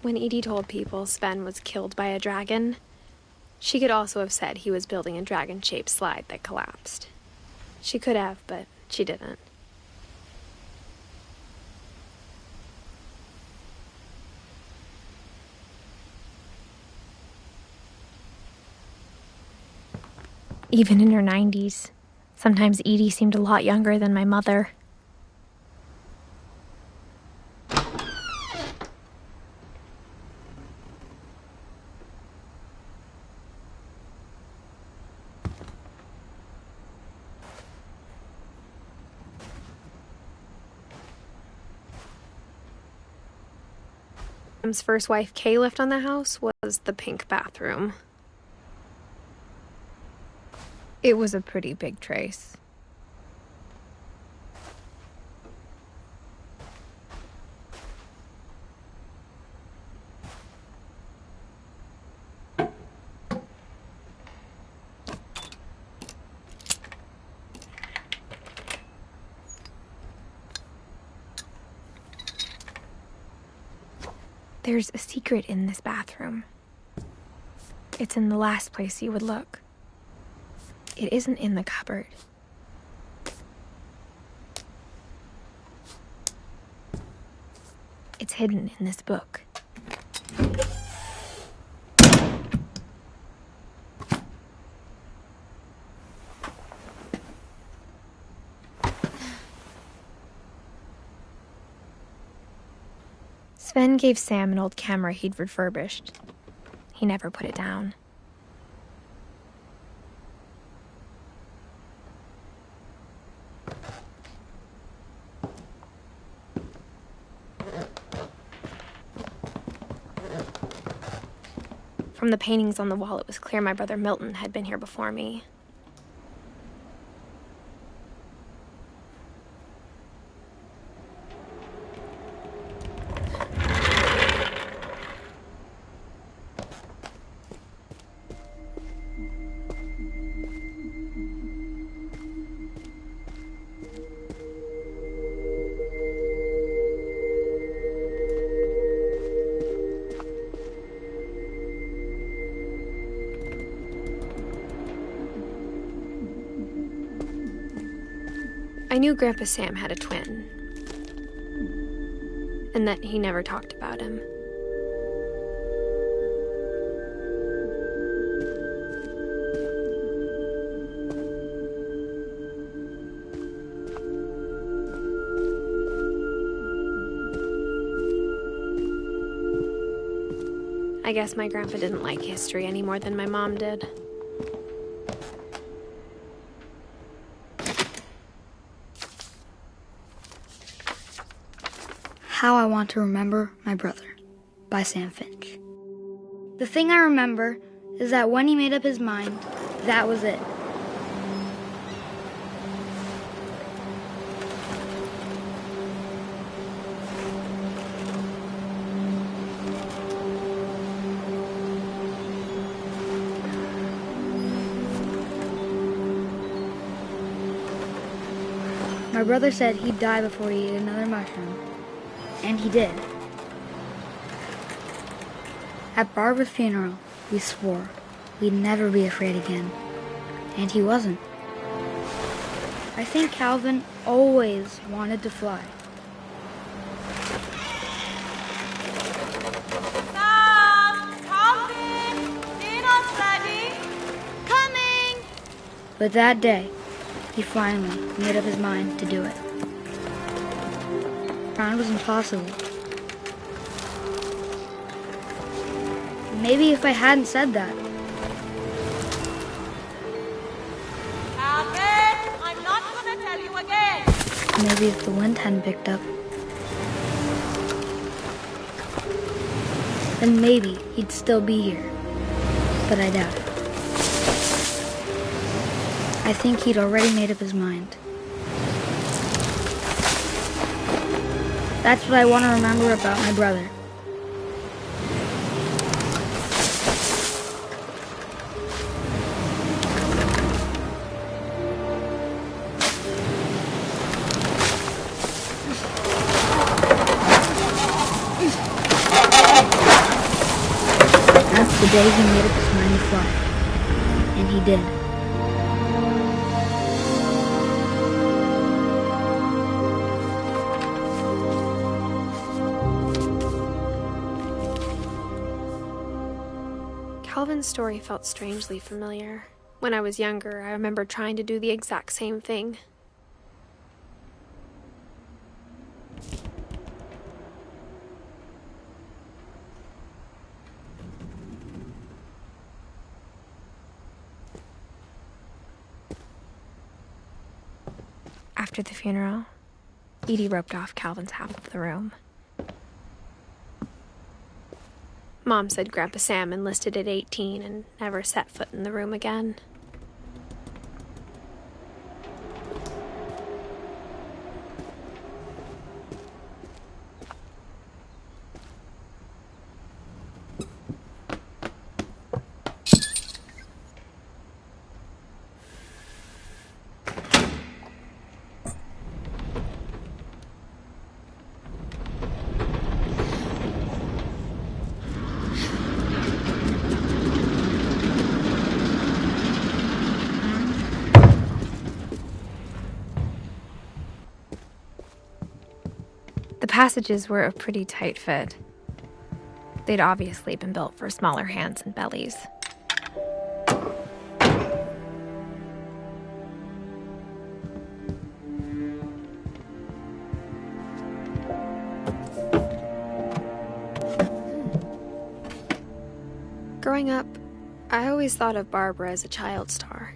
When Edie told people Sven was killed by a dragon, she could also have said he was building a dragon-shaped slide that collapsed. She could have, but she didn't. Even in her 90s, sometimes Edie seemed a lot younger than my mother. Sam's first wife, Kay, left on the house was the pink bathroom. It was a pretty big trace. There's a secret in this bathroom. It's in the last place you would look. It isn't in the cupboard. It's hidden in this book. Sven gave Sam an old camera he'd refurbished. He never put it down. From the paintings on the wall, it was clear my brother Milton had been here before me. I knew Grandpa Sam had a twin, and that he never talked about him. I guess my grandpa didn't like history any more than my mom did. How I Want to Remember My Brother by Sam Finch. The thing I remember is that when he made up his mind, that was it. My brother said he'd die before he ate another mushroom. And he did. At Barbara's funeral, we swore we'd never be afraid again. And he wasn't. I think Calvin always wanted to fly. Mom! Calvin! Dinner's ready! Coming! But that day, he finally made up his mind to do it. It was impossible. Maybe if I hadn't said that. Calvin, I'm not going to tell you again. Maybe if the wind hadn't picked up. Then maybe he'd still be here. But I doubt it. I think he'd already made up his mind. That's what I want to remember about my brother. That's the day he made up his mind to fly. And he did. Calvin's story felt strangely familiar. When I was younger, I remember trying to do the exact same thing. After the funeral, Edie roped off Calvin's half of the room. Mom said Grandpa Sam enlisted at 18 and never set foot in the room again. The passages were a pretty tight fit. They'd obviously been built for smaller hands and bellies. Growing up, I always thought of Barbara as a child star.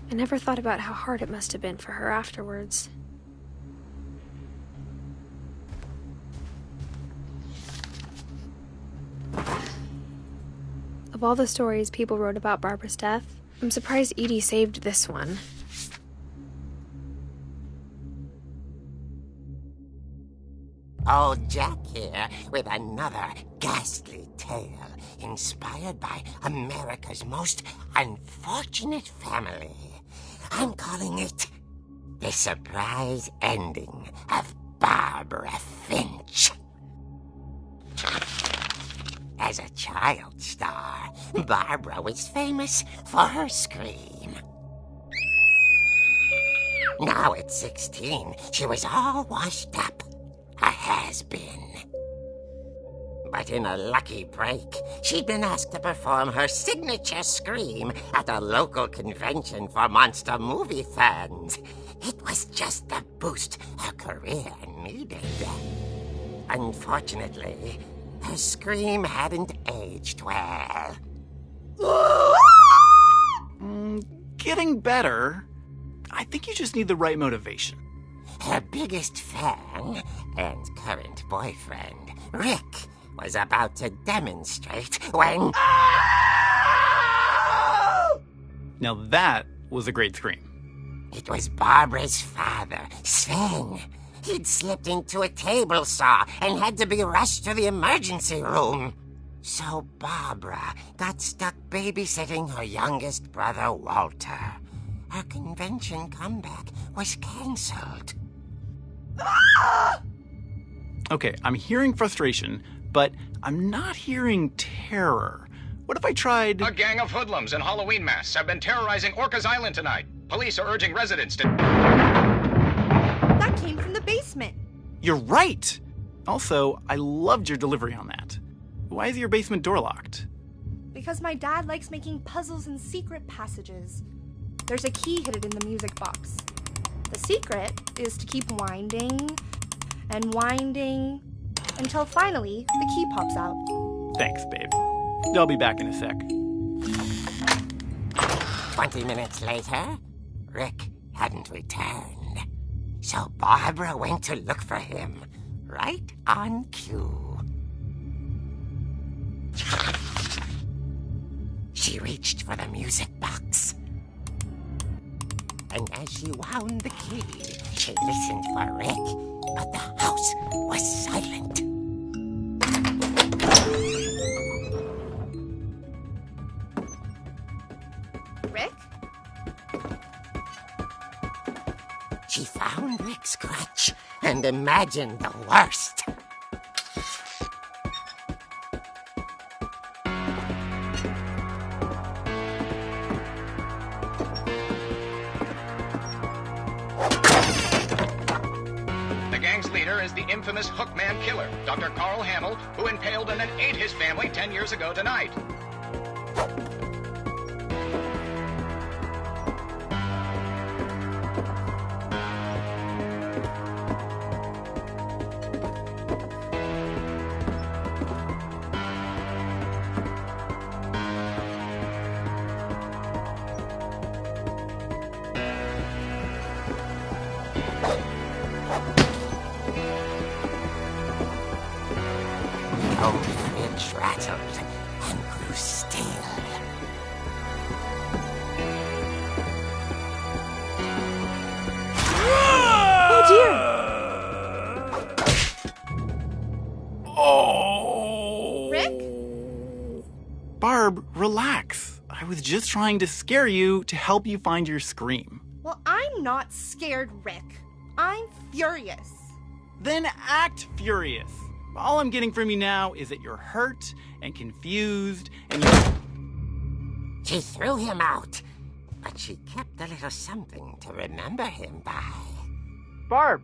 I never thought about how hard it must have been for her afterwards. Of all the stories people wrote about Barbara's death, I'm surprised Edie saved this one. Old Jack here with another ghastly tale inspired by America's most unfortunate family. I'm calling it The Surprise Ending of Barbara Finch. As a child star, Barbara was famous for her scream. Now at 16, she was all washed up. A has-been. But in a lucky break, she'd been asked to perform her signature scream at a local convention for monster movie fans. It was just the boost her career needed. Unfortunately, her scream hadn't aged well. Getting better. I think you just need the right motivation. Her biggest fan and current boyfriend, Rick, was about to demonstrate when... Now that was a great scream. It was Barbara's father, Sven. He'd slipped into a table saw and had to be rushed to the emergency room. So Barbara got stuck babysitting her youngest brother, Walter. Her convention comeback was cancelled. Okay, I'm hearing frustration, but I'm not hearing terror. What if I tried... A gang of hoodlums in Halloween masks have been terrorizing Orcas Island tonight. Police are urging residents to... That came from the basement. You're right! Also, I loved your delivery on that. Why is your basement door locked? Because my dad likes making puzzles and secret passages. There's a key hidden in the music box. The secret is to keep winding and winding until finally the key pops out. Thanks, babe. I'll be back in a sec. 20 minutes later, Rick hadn't returned. So Barbara went to look for him, right on cue. She reached for the music box. And as she wound the key, she listened for Rick, but the house was silent. Rick? She found Rick Scratch and imagine the worst. The gang's leader is the infamous Hookman Killer, Dr. Carl Hamill, who impaled and then ate his family 10 years ago tonight. Old Finch rattled and grew still. Oh dear! Oh! Rick? Barb, relax. I was just trying to scare you to help you find your scream. Well, I'm not scared, Rick. I'm furious. Then act furious. All I'm getting from you now is that you're hurt and confused and you... She threw him out, but she kept a little something to remember him by. Barb,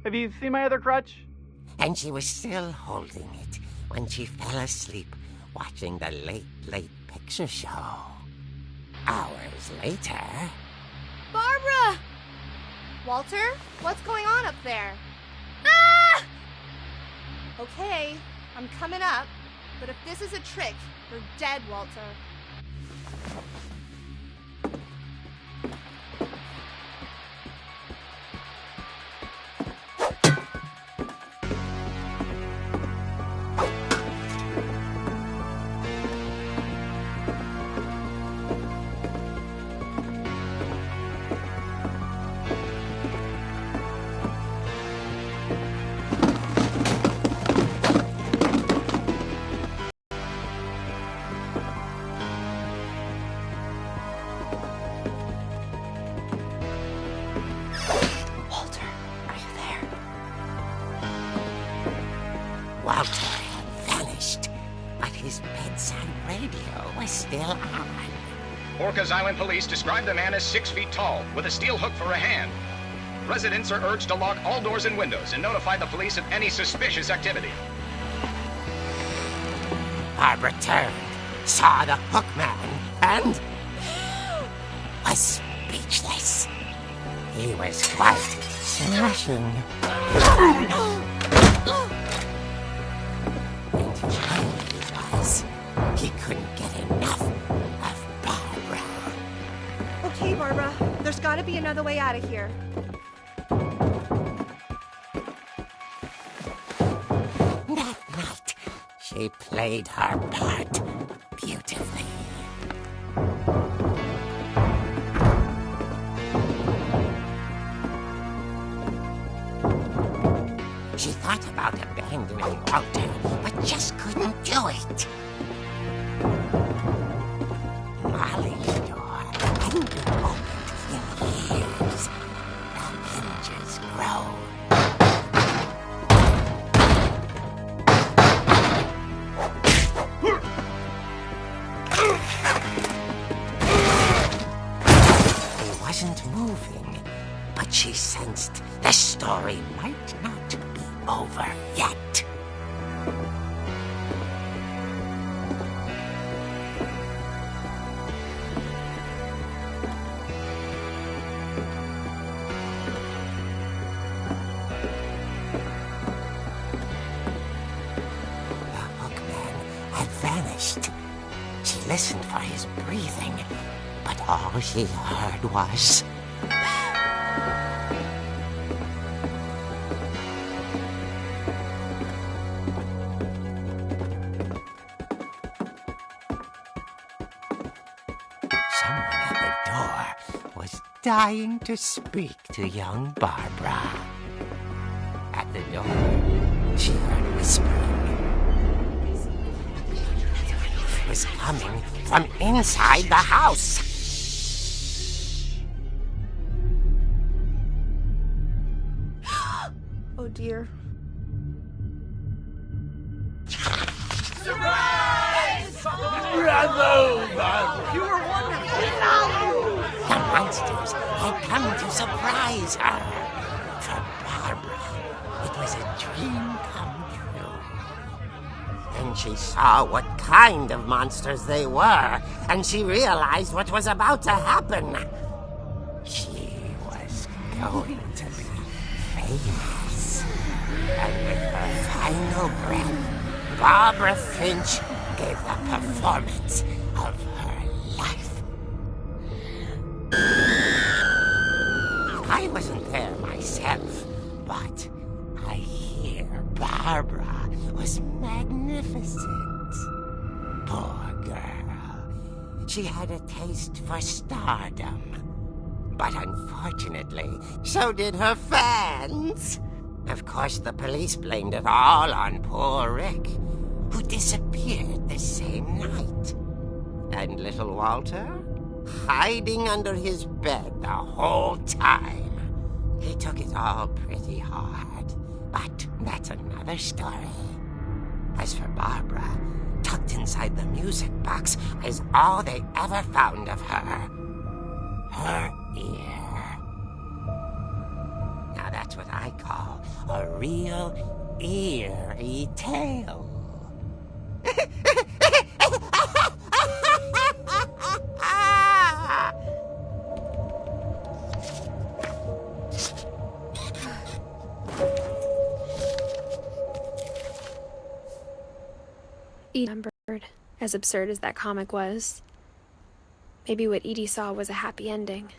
have you seen my other crutch? And she was still holding it when she fell asleep watching the late picture show. Hours later... Barbara! Walter, what's going on up there? Ah! Okay, I'm coming up, but if this is a trick, you're dead, Walter. Walter had vanished, but his bedside radio was still on. Orcas Island police describe the man as 6 feet tall, with a steel hook for a hand. Residents are urged to lock all doors and windows and notify the police of any suspicious activity. Barbara turned, saw the hookman, and was speechless. He was quite smashing. And he was. He couldn't get enough of Barbara. Okay, Barbara, there's gotta be another way out of here. That night, she played her part beautifully. She thought about abandoning Walter, but just couldn't do it. Molly's door hadn't been opened in years. The hinges groaned. He wasn't moving, but she sensed the story might not be over yet. The hookman had vanished. She listened for his breathing, but all she heard was... Someone at the door was dying to speak to young Barbara. At the door, she heard whispering. It was coming from inside the house. Oh dear. The monsters had come to surprise her. For Barbara, it was a dream come true. Then she saw what kind of monsters they were, and she realized what was about to happen. She was going to be famous. And with her final breath, Barbara Finch gave the performance of her life. I wasn't there myself, but I hear Barbara was magnificent. Poor girl. She had a taste for stardom. But unfortunately, so did her fans. Of course, the police blamed it all on poor Rick, who disappeared the same night. And little Walter? Hiding under his bed the whole time. He took it all pretty hard, but that's another story. As for Barbara, tucked inside the music box is all they ever found of her. Her ear. Now that's what I call a real eerie tale. Edie remembered, as absurd as that comic was. Maybe what Edie saw was a happy ending.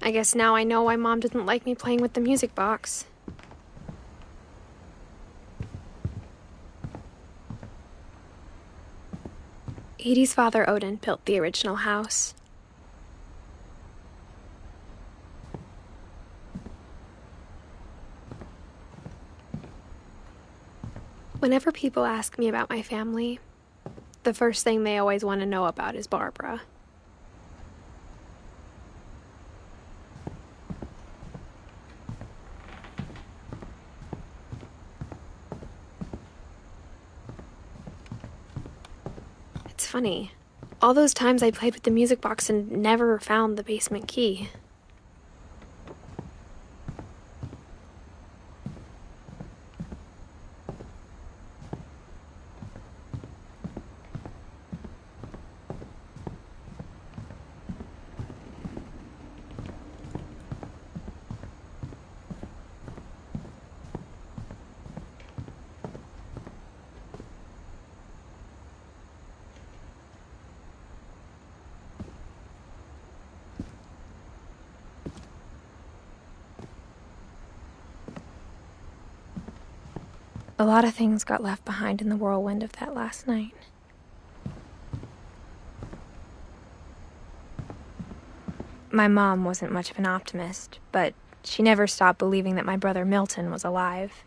I guess now I know why Mom didn't like me playing with the music box. Edie's father, Odin, built the original house. Whenever people ask me about my family, the first thing they always want to know about is Barbara. It's funny. All those times I played with the music box and never found the basement key. A lot of things got left behind in the whirlwind of that last night. My mom wasn't much of an optimist, but she never stopped believing that my brother Milton was alive.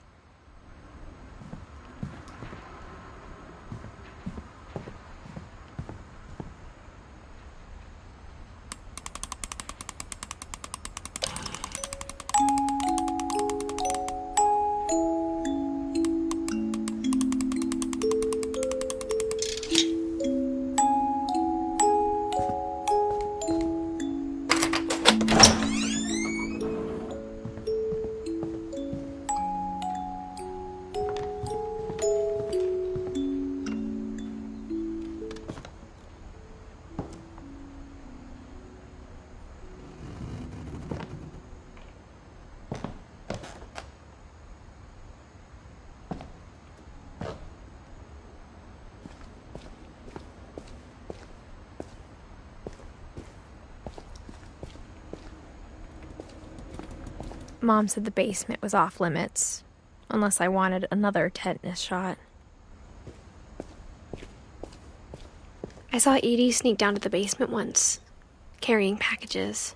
Mom said the basement was off limits, unless I wanted another tetanus shot. I saw Edie sneak down to the basement once, carrying packages.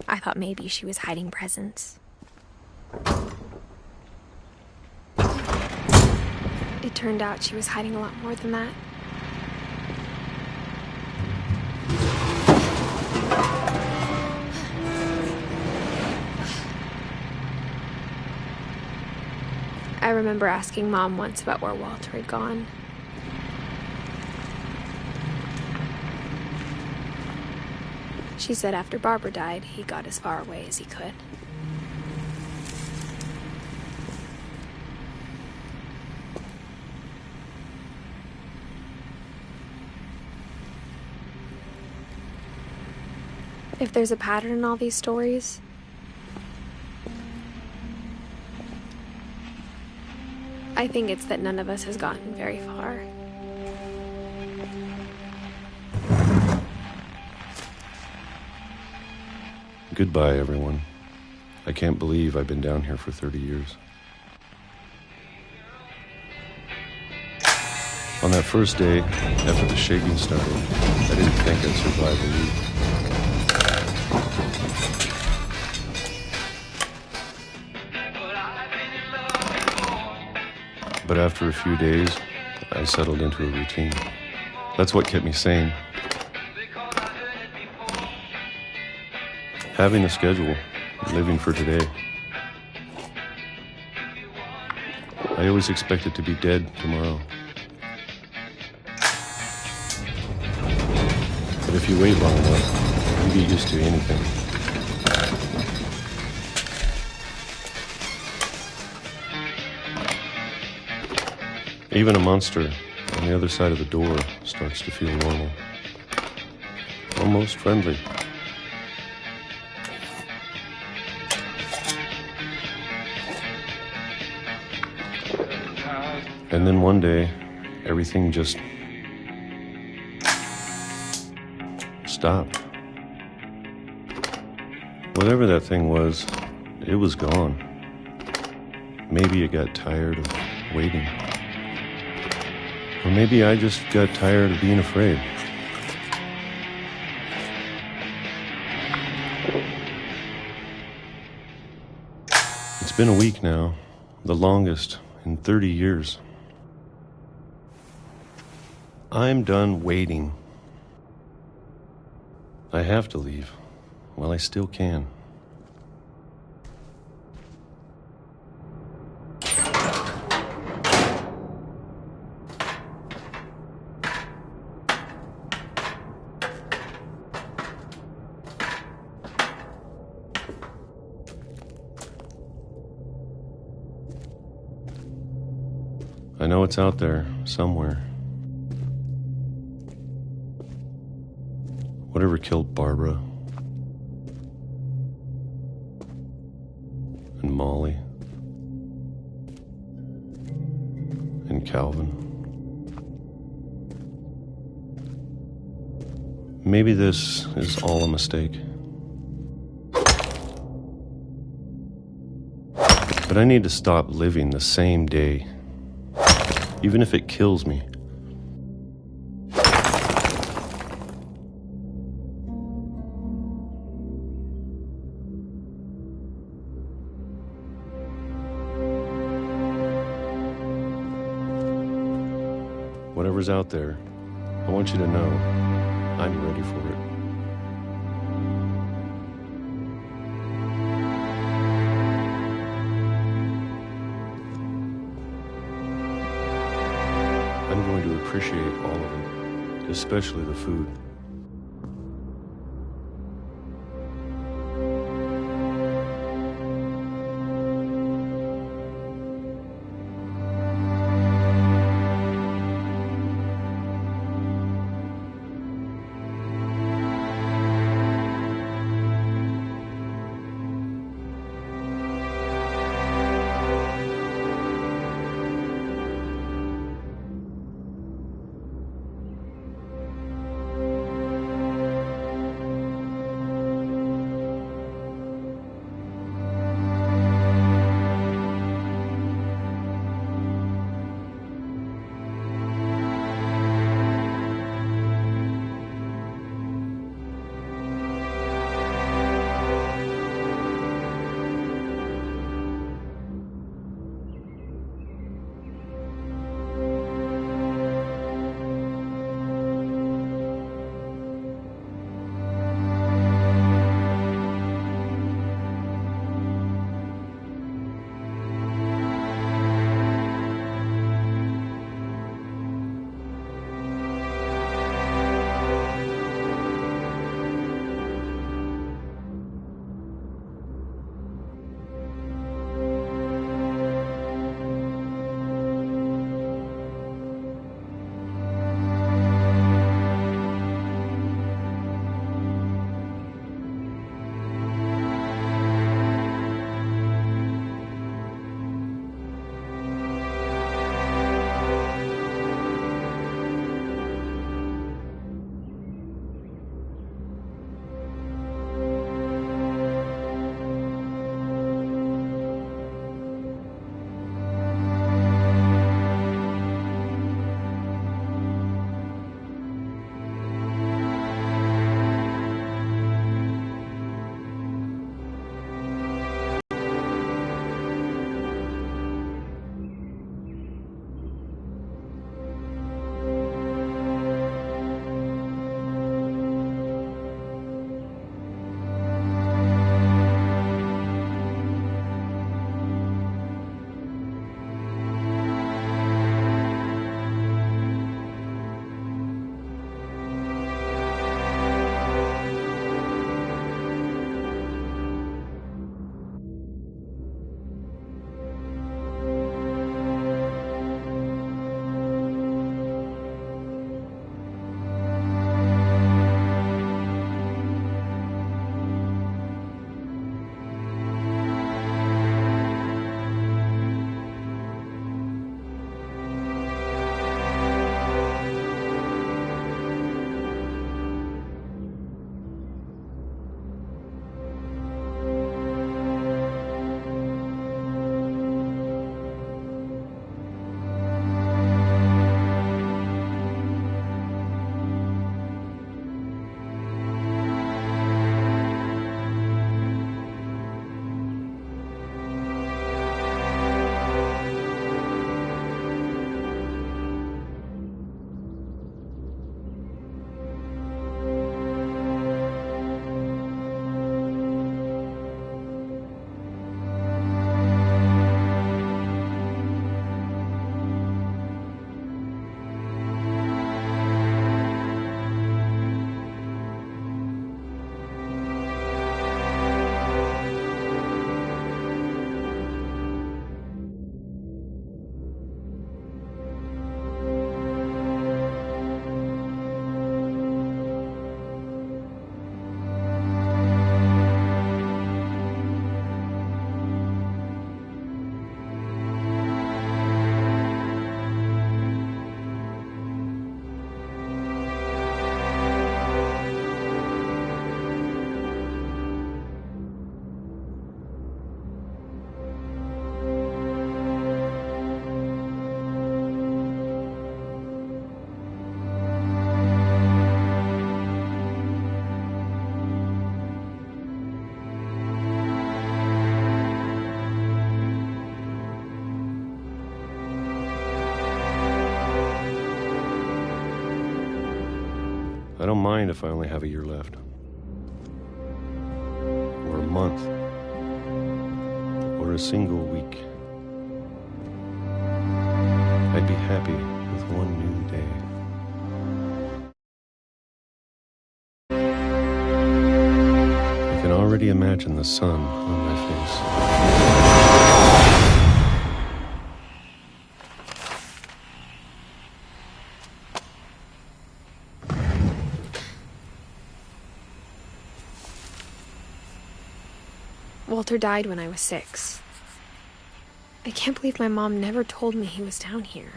I thought maybe she was hiding presents. It turned out she was hiding a lot more than that. I remember asking Mom once about where Walter had gone. She said after Barbara died, he got as far away as he could. If there's a pattern in all these stories, I think it's that none of us has gotten very far. Goodbye, everyone. I can't believe I've been down here for 30 years. On that first day, after the shaking started, I didn't think I'd survive a week. But after a few days, I settled into a routine. That's what kept me sane. Having a schedule, living for today. I always expected to be dead tomorrow. But if you wait long enough, you get used to anything. Even a monster on the other side of the door starts to feel normal. Almost friendly. And then one day, everything just stopped. Whatever that thing was, it was gone. Maybe it got tired of waiting. Or maybe I just got tired of being afraid. It's been a week now, the longest in 30 years. I'm done waiting. I have to leave while I still can. I know it's out there somewhere. Whatever killed Barbara and Molly and Calvin. Maybe this is all a mistake. But I need to stop living the same day, even if it kills me. Whatever's out there, I want you to know I'm ready for it. I'm going to appreciate all of it, especially the food. I don't mind if I only have a year left. Or a month. Or a single week. I'd be happy with one new day. I can already imagine the sun on my face. Walter died when I was 6. I can't believe my mom never told me he was down here.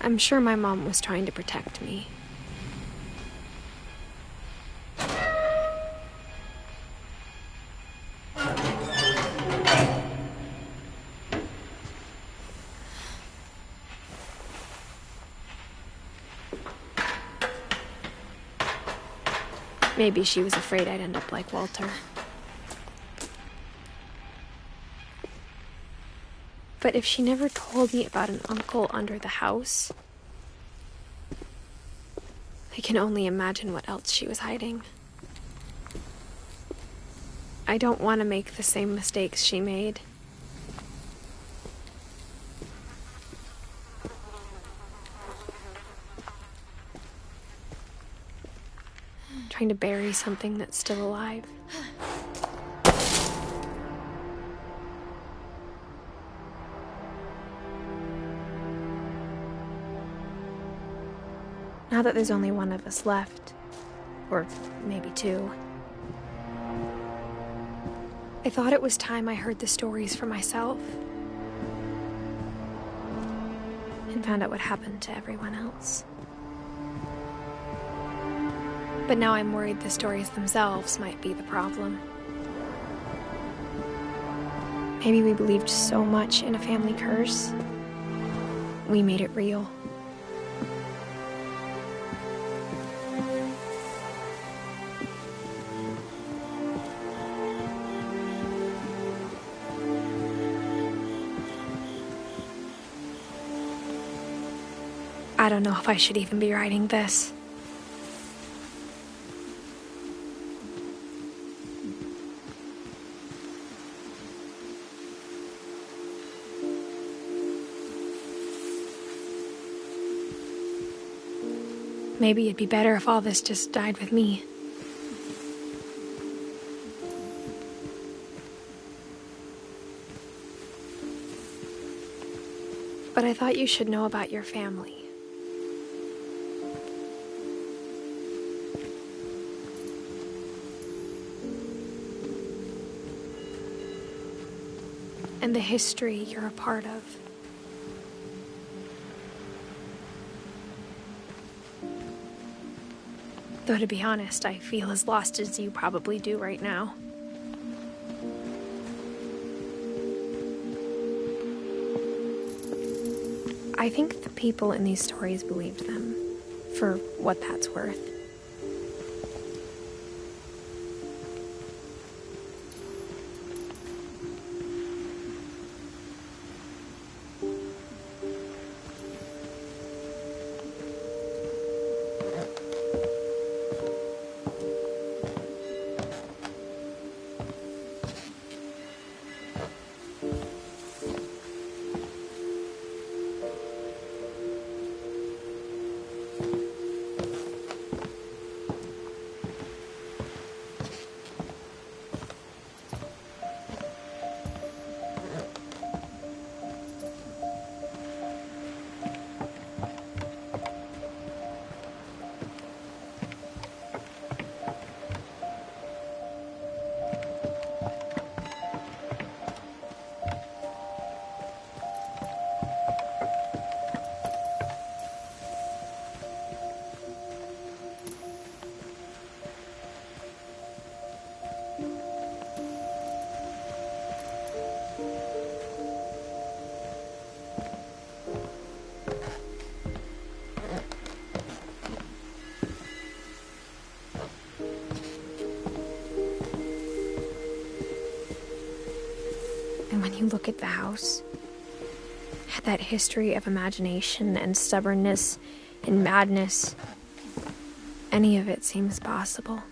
I'm sure my mom was trying to protect me. Maybe she was afraid I'd end up like Walter. But if she never told me about an uncle under the house, I can only imagine what else she was hiding. I don't want to make the same mistakes she made. Trying to bury something that's still alive. Now that there's only one of us left, or maybe 2, I thought it was time I heard the stories for myself and found out what happened to everyone else. But now I'm worried the stories themselves might be the problem. Maybe we believed so much in a family curse, we made it real. I don't know if I should even be writing this. Maybe it'd be better if all this just died with me. But I thought you should know about your family. And the history you're a part of. Though to be honest, I feel as lost as you probably do right now. I think the people in these stories believed them, for what that's worth. you look at the house, that history of imagination and stubbornness and madness, any of it seems possible.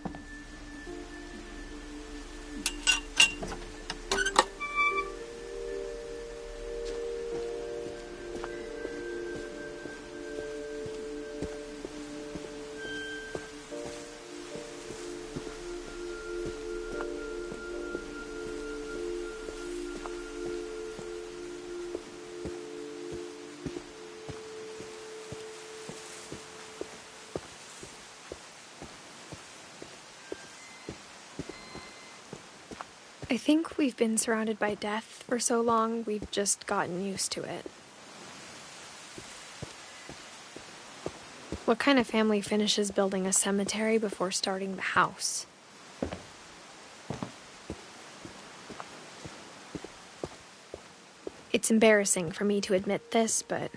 I think we've been surrounded by death for so long, we've just gotten used to it. What kind of family finishes building a cemetery before starting the house? It's embarrassing for me to admit this, but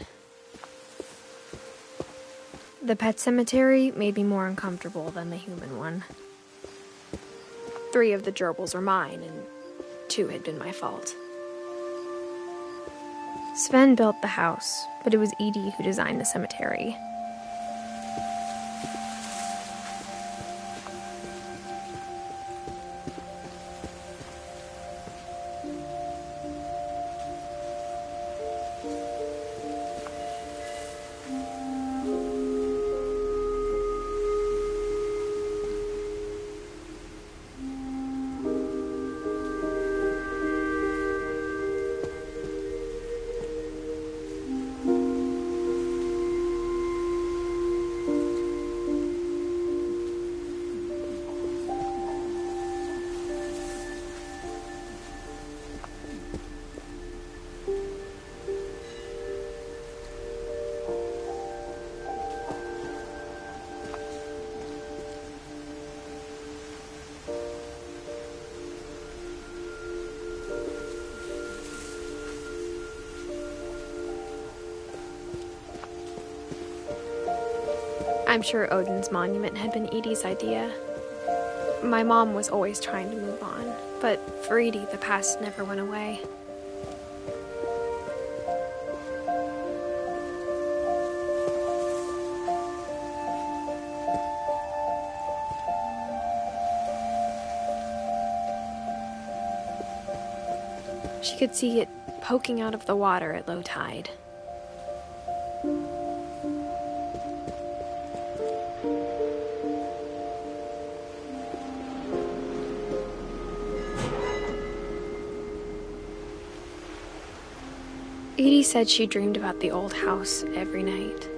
the pet cemetery made me more uncomfortable than the human one. 3 of the gerbils were mine, and 2 had been my fault. Sven built the house, but it was Edie who designed the cemetery. I'm sure Odin's monument had been Edie's idea. My mom was always trying to move on, but for Edie, the past never went away. She could see it poking out of the water at low tide. Edie said she dreamed about the old house every night.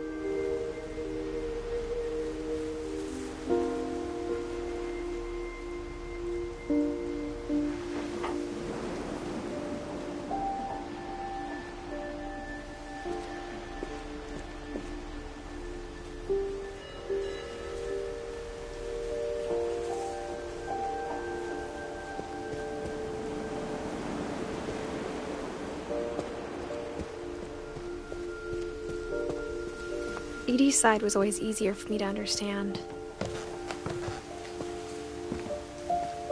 Edie's side was always easier for me to understand.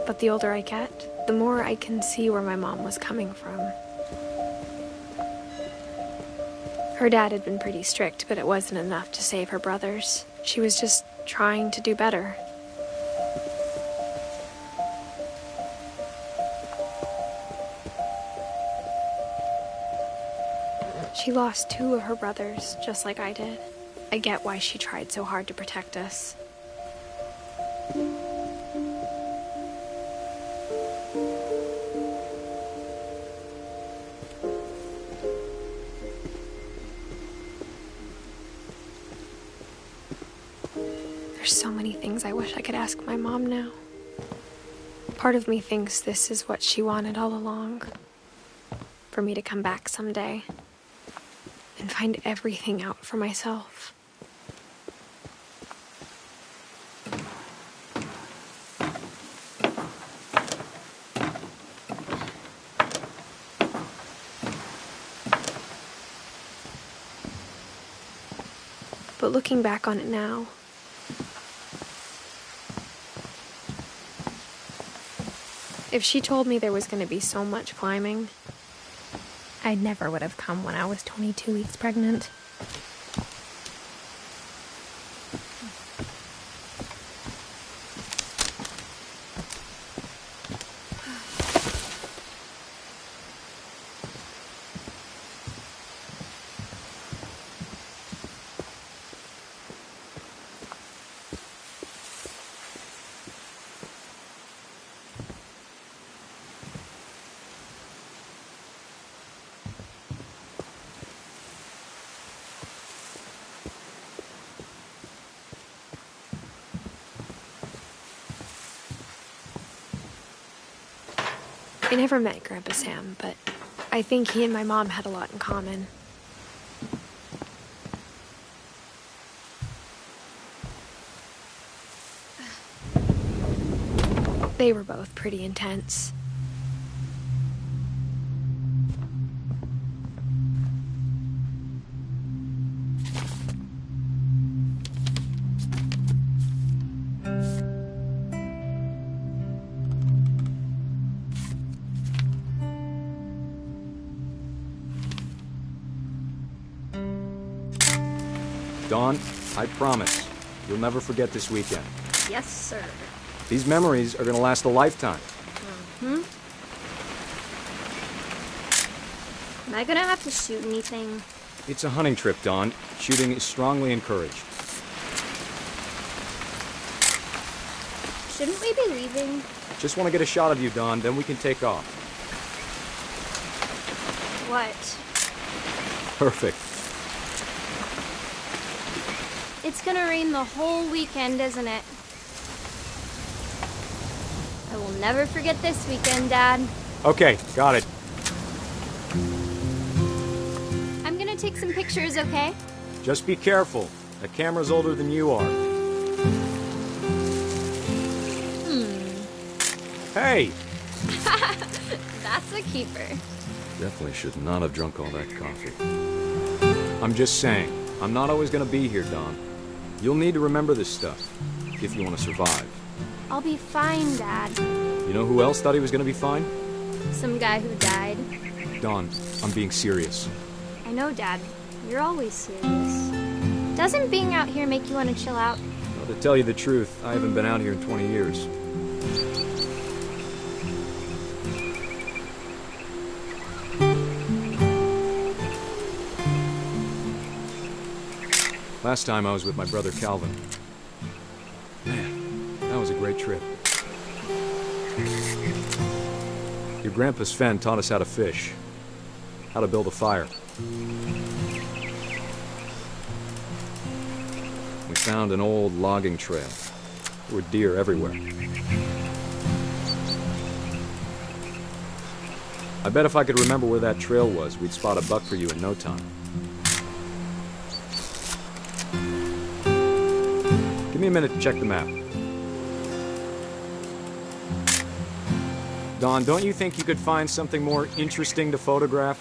But the older I get, the more I can see where my mom was coming from. Her dad had been pretty strict, but it wasn't enough to save her brothers. She was just trying to do better. She lost 2 of her brothers, just like I did. I get why she tried so hard to protect us. There's so many things I wish I could ask my mom now. Part of me thinks this is what she wanted all along. For me to come back someday and find everything out for myself. But looking back on it now, if she told me there was going to be so much climbing, I never would have come when I was 22 weeks pregnant. I never met Grandpa Sam, but I think he and my mom had a lot in common. They were both pretty intense. Dawn, I promise, you'll never forget this weekend. Yes, sir. These memories are gonna last a lifetime. Am I gonna have to shoot anything? It's a hunting trip, Dawn. Shooting is strongly encouraged. Shouldn't we be leaving? Just want to get a shot of you, Dawn, then we can take off. What? Perfect. It's gonna rain the whole weekend, isn't it? I will never forget this weekend, Dad. Okay, got it. I'm gonna take some pictures, okay? Just be careful. That camera's older than you are. Hey! That's a keeper. Definitely should not have drunk all that coffee. I'm just saying, I'm not always gonna be here, Dawn. You'll need to remember this stuff, if you want to survive. I'll be fine, Dad. You know who else thought he was gonna be fine? Some guy who died. Dawn, I'm being serious. I know, Dad. You're always serious. Doesn't being out here make you want to chill out? Well, to tell you the truth, I haven't been out here in 20 years. Last time I was with my brother Calvin. Man, that was a great trip. Your grandpa Sven taught us how to fish, how to build a fire. We found an old logging trail. There were deer everywhere. I bet if I could remember where that trail was, we'd spot a buck for you in no time. Give me a minute to check the map. Dawn, don't you think you could find something more interesting to photograph?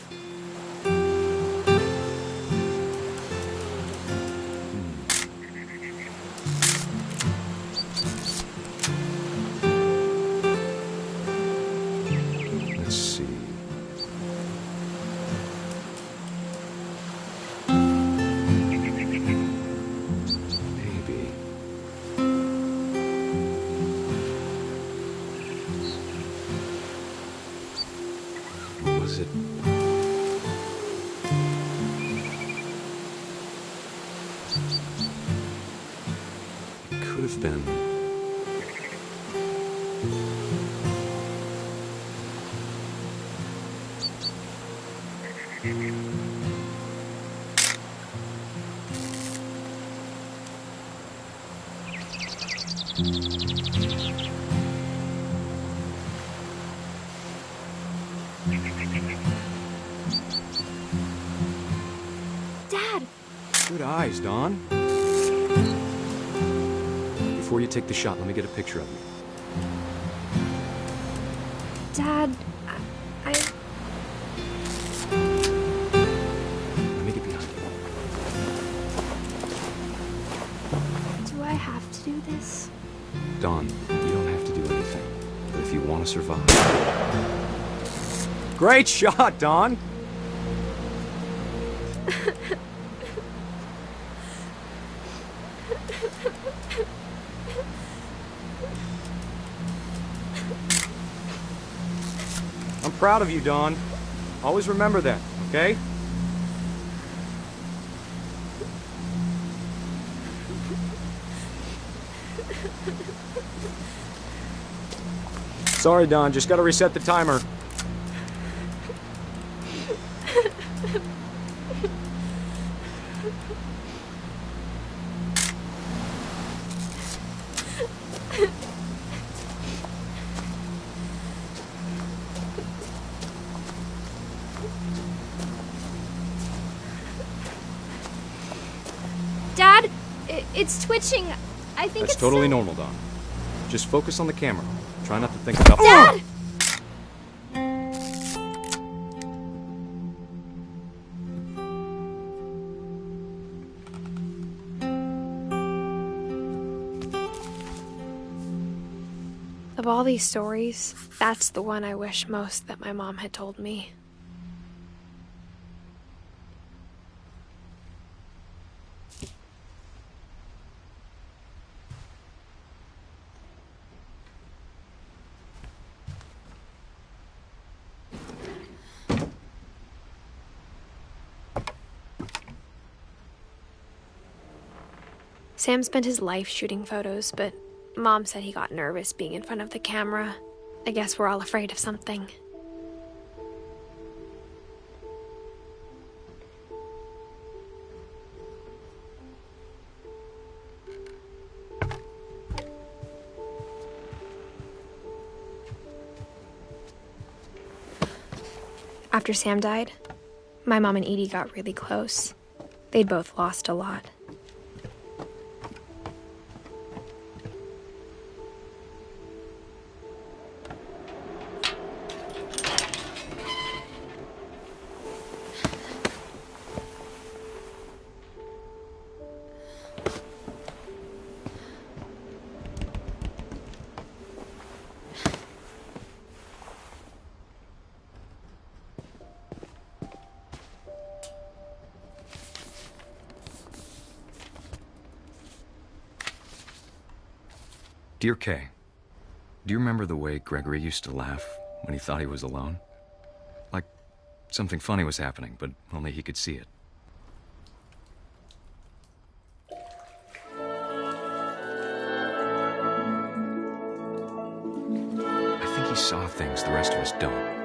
Let's see. Maybe. Was it? It could have been. Dad! Good eyes, Dawn. Before you take the shot, let me get a picture of you. Dad, I... Let me get behind you. Do I have to do this? Dawn, you don't have to do anything. But if you want to survive... Great shot, Dawn! I'm proud of you, Dawn. Always remember that, okay? Sorry, Dawn. Just gotta reset the timer. Dad, it's twitching. I think That's it's totally normal, Dawn. Just focus on the camera. Try not to think about... Dad! Of all these stories, that's the one I wish most that my mom had told me. Sam spent his life shooting photos, but Mom said he got nervous being in front of the camera. I guess we're all afraid of something. After Sam died, my mom and Edie got really close. They'd both lost a lot. Dear Kay, do you remember the way Gregory used to laugh when he thought he was alone? Like something funny was happening, but only he could see it. I think he saw things the rest of us don't.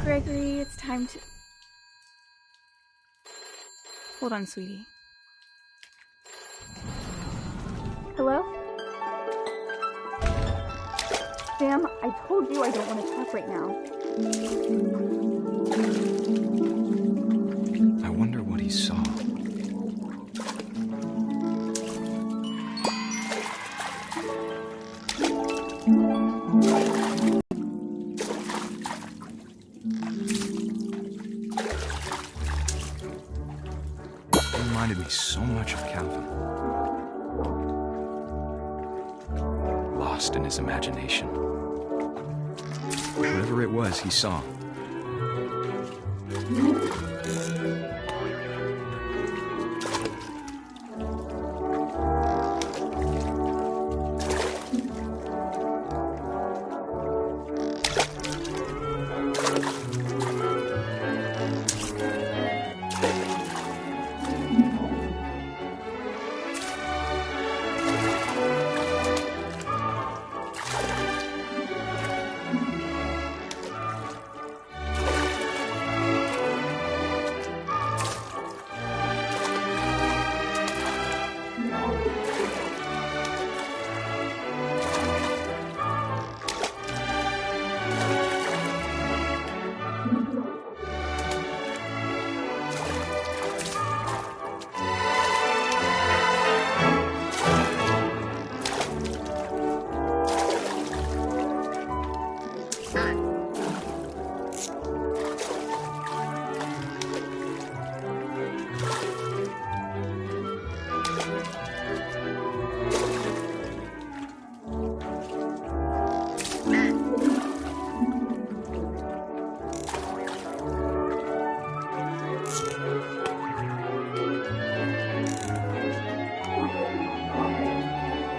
Gregory, it's time to... Hold on, sweetie. Hello? Sam, I told you I don't want to talk right now. I wonder what he saw. Reminded me so much of Calvin. Lost in his imagination. Whatever it was he saw.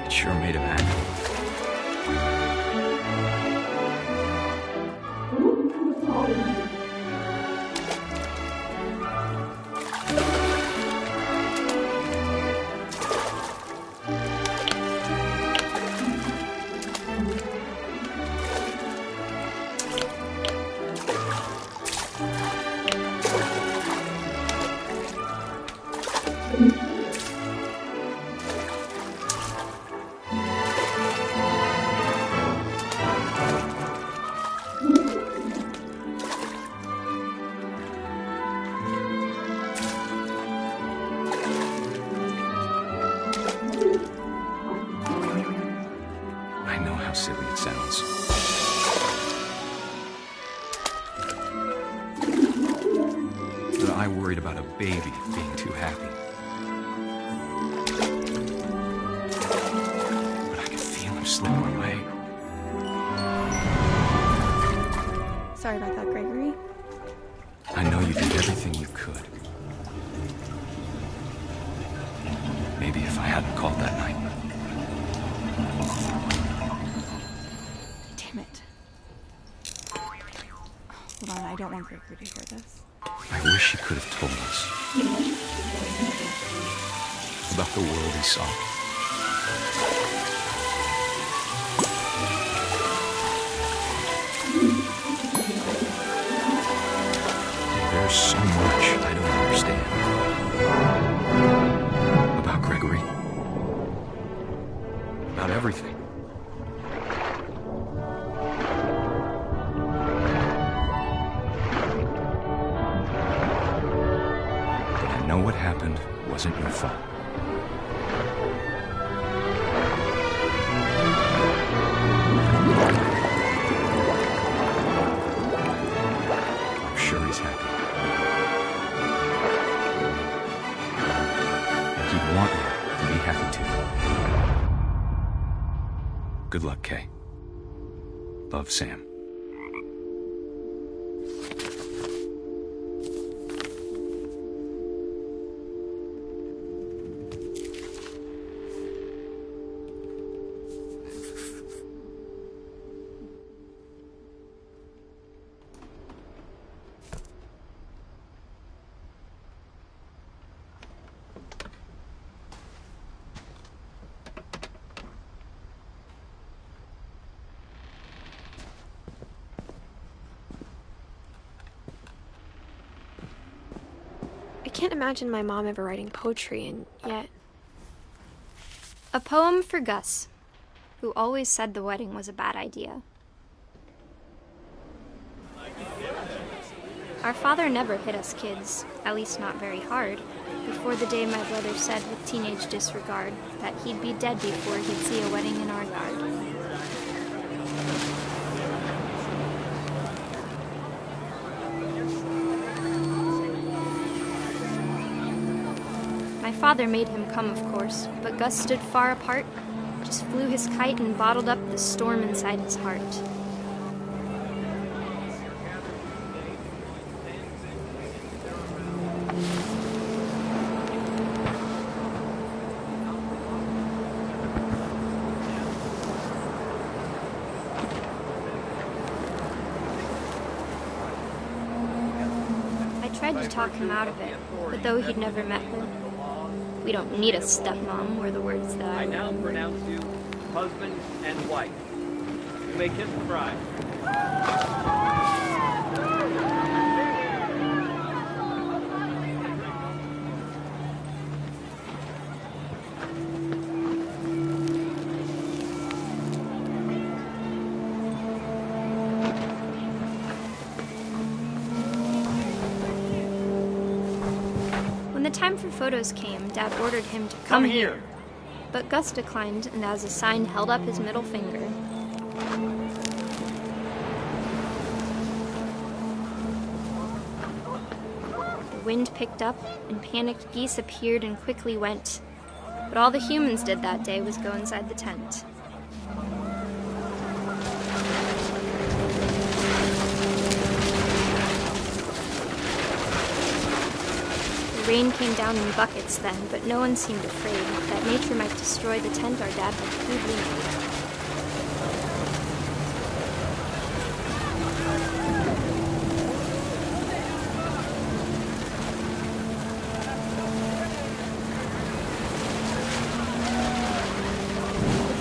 It sure made him happy. I know how silly it sounds. But I worried about a baby being too happy. But I could feel him slipping away. Sorry about that, Gregory. I know you did everything you could. Maybe if I hadn't called that night. Damn it. Hold on, I don't want Gregory to hear this. I wish he could have told us about the world he saw. There's so much I don't understand about Gregory, about everything. But I know what happened wasn't your fault. I'm sure he's happy. And he'd want you to be happy too. Good luck, Kay. Love, Sam. I can't imagine my mom ever writing poetry, and yet... A poem for Gus, who always said the wedding was a bad idea. Our father never hit us kids, at least not very hard, before the day my brother said with teenage disregard that he'd be dead before he'd see a wedding in our yard. My father made him come, of course, but Gus stood far apart, just flew his kite and bottled up the storm inside his heart. I tried to talk him out of it, but though he'd never met her, "We don't need a stepmom," were the words that I now remembered. pronounce you husband and wife. You may kiss the bride. When the time for photos came, Dad ordered him to come here. But Gus declined and as a sign held up his middle finger. wind picked up, and panicked geese appeared and quickly went. But all the humans did that day was go inside the tent. The rain came down in buckets then, but no one seemed afraid that nature might destroy the tent our dad had crudely made.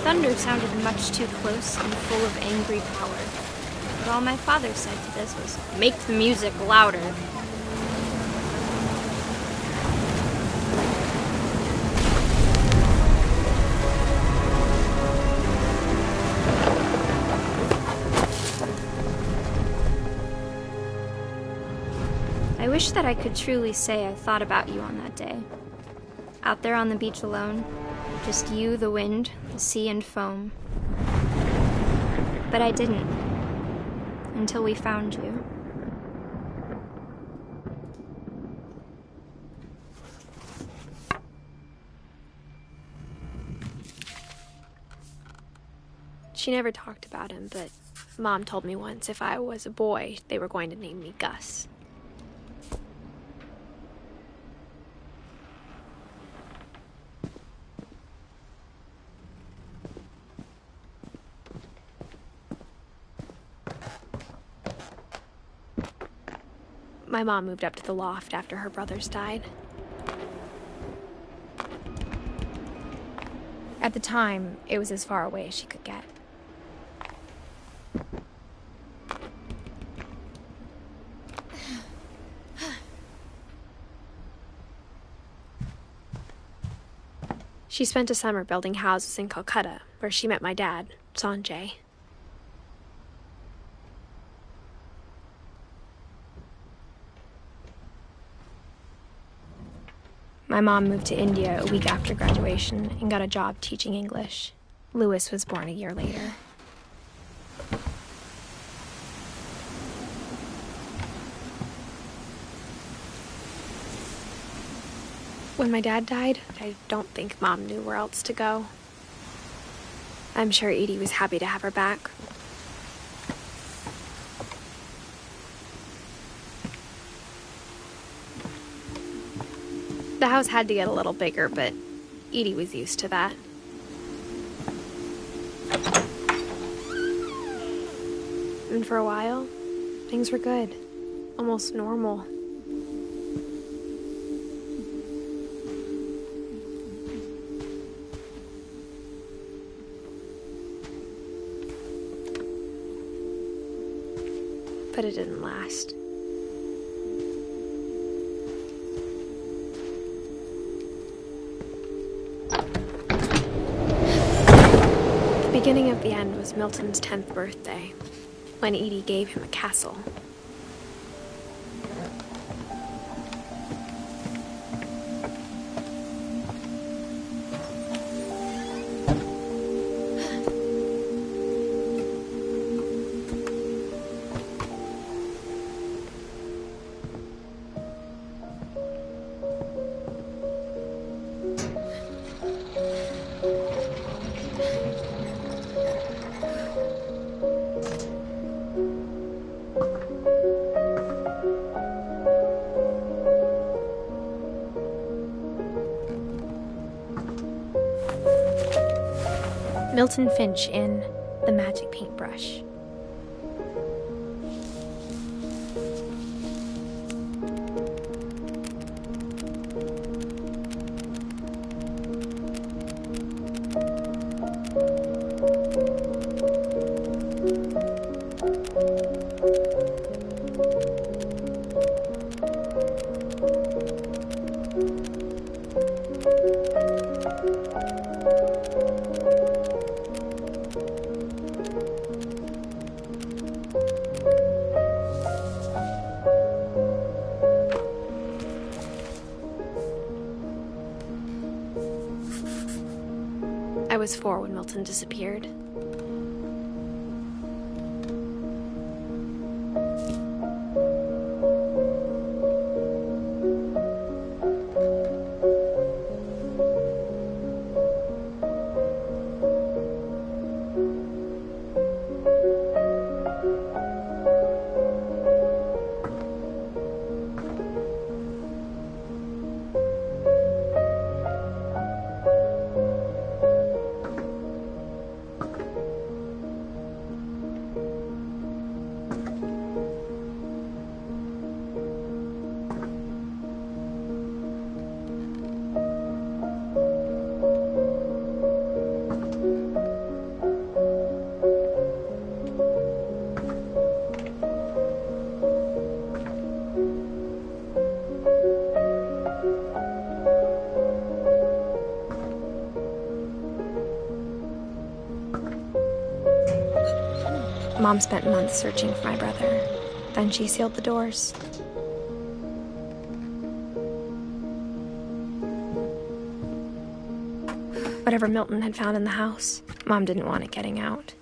Thunder sounded much too close and full of angry power. But all my father said to this was, "Make the music louder." I wish that I could truly say I thought about you on that day. Out there on the beach alone, just you, the wind, the sea, and foam. But I didn't, until we found you. She never talked about him, but Mom told me once if I was a boy, they were going to name me Gus. My mom moved up to the loft after her brothers died. At the time, it was as far away as she could get. She spent a summer building houses in Calcutta, where she met my dad, Sanjay. My mom moved to India a week after graduation and got a job teaching English. Louis was born a year later. When my dad died, I don't think Mom knew where else to go. I'm sure Edie was happy to have her back. The house had to get a little bigger, but Edie was used to that. And for a while, things were good. Almost normal. But it didn't last. The beginning of the end was Milton's 10th birthday, when Edie gave him a castle. Milton Finch in The Magic Paintbrush. I was 4 when Milton disappeared. Mom spent months searching for my brother. Then she sealed the doors. Whatever Milton had found in the house, Mom didn't want it getting out.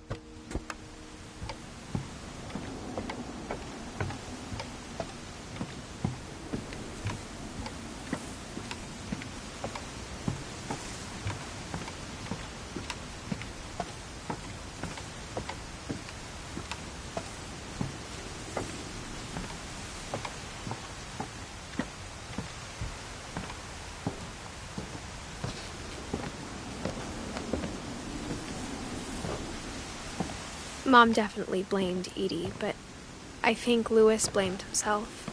Mom definitely blamed Edie, but I think Louis blamed himself.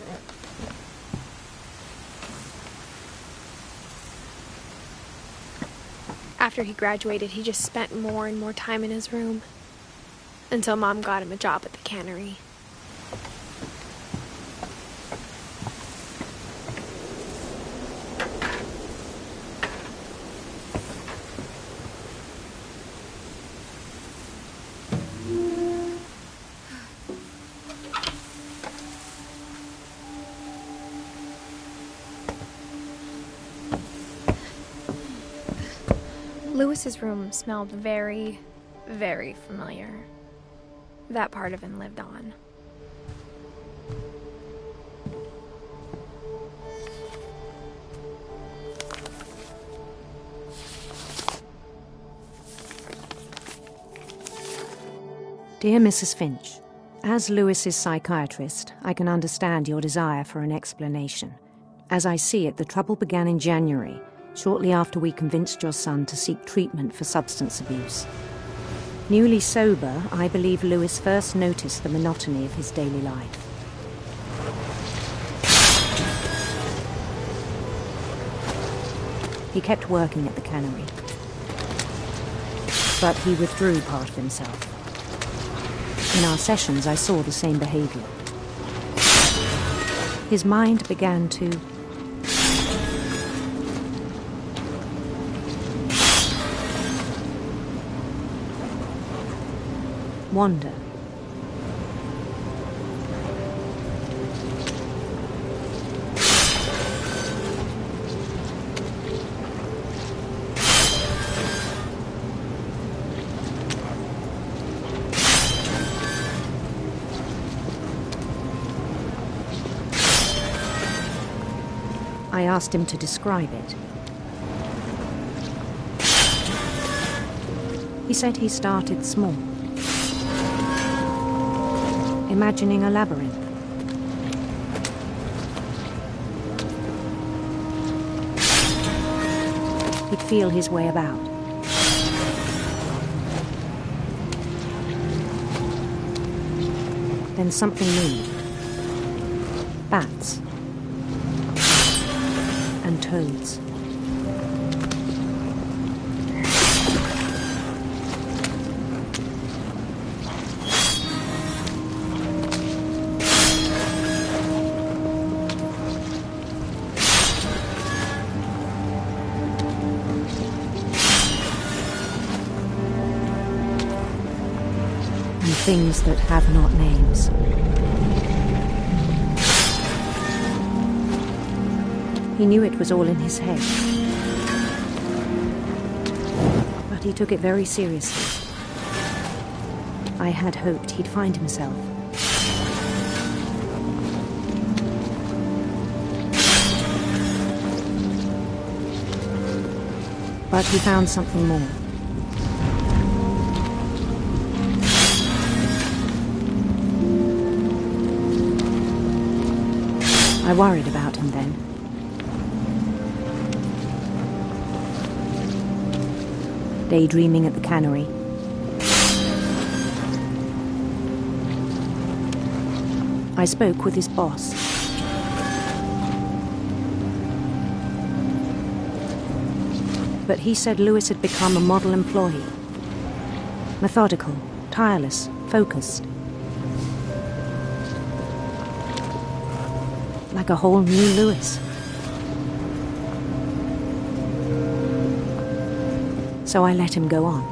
After he graduated, he just spent more and more time in his room, until Mom got him a job at the cannery. Louis's room smelled very, very familiar. That part of him lived on. Dear Mrs. Finch, as Louis's psychiatrist, I can understand your desire for an explanation. As I see it, the trouble began in January, shortly after we convinced your son to seek treatment for substance abuse. Newly sober, I believe Louis first noticed the monotony of his daily life. He kept working at the cannery, but he withdrew part of himself. In our sessions, I saw the same behavior. His mind began to wander. I asked him to describe it. He said he started small, imagining a labyrinth. He'd feel his way about. Then something moved. Bats. And toads. And things that have not names. He knew it was all in his head, but he took it very seriously. I had hoped he'd find himself. But he found something more. I worried about him then. Daydreaming at the cannery. I spoke with his boss. But he said Louis had become a model employee. Methodical, tireless, focused. Like a whole new Louis. So I let him go on.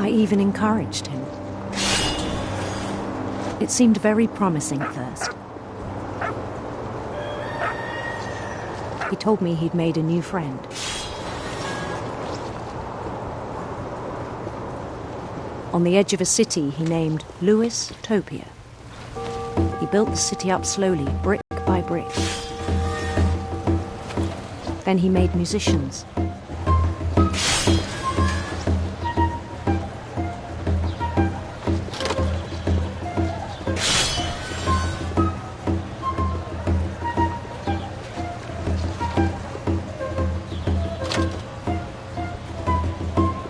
I even encouraged him. It seemed very promising at first. He told me he'd made a new friend. On the edge of a city he named Louis Topia. He built the city up slowly, brick by brick. Then he made musicians.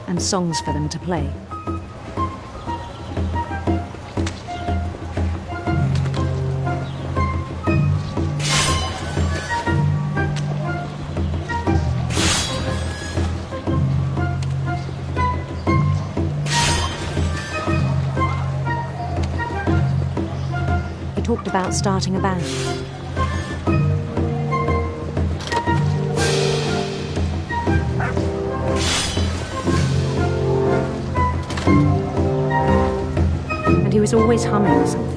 And songs for them to play. Talked about starting a band. And he was always humming something.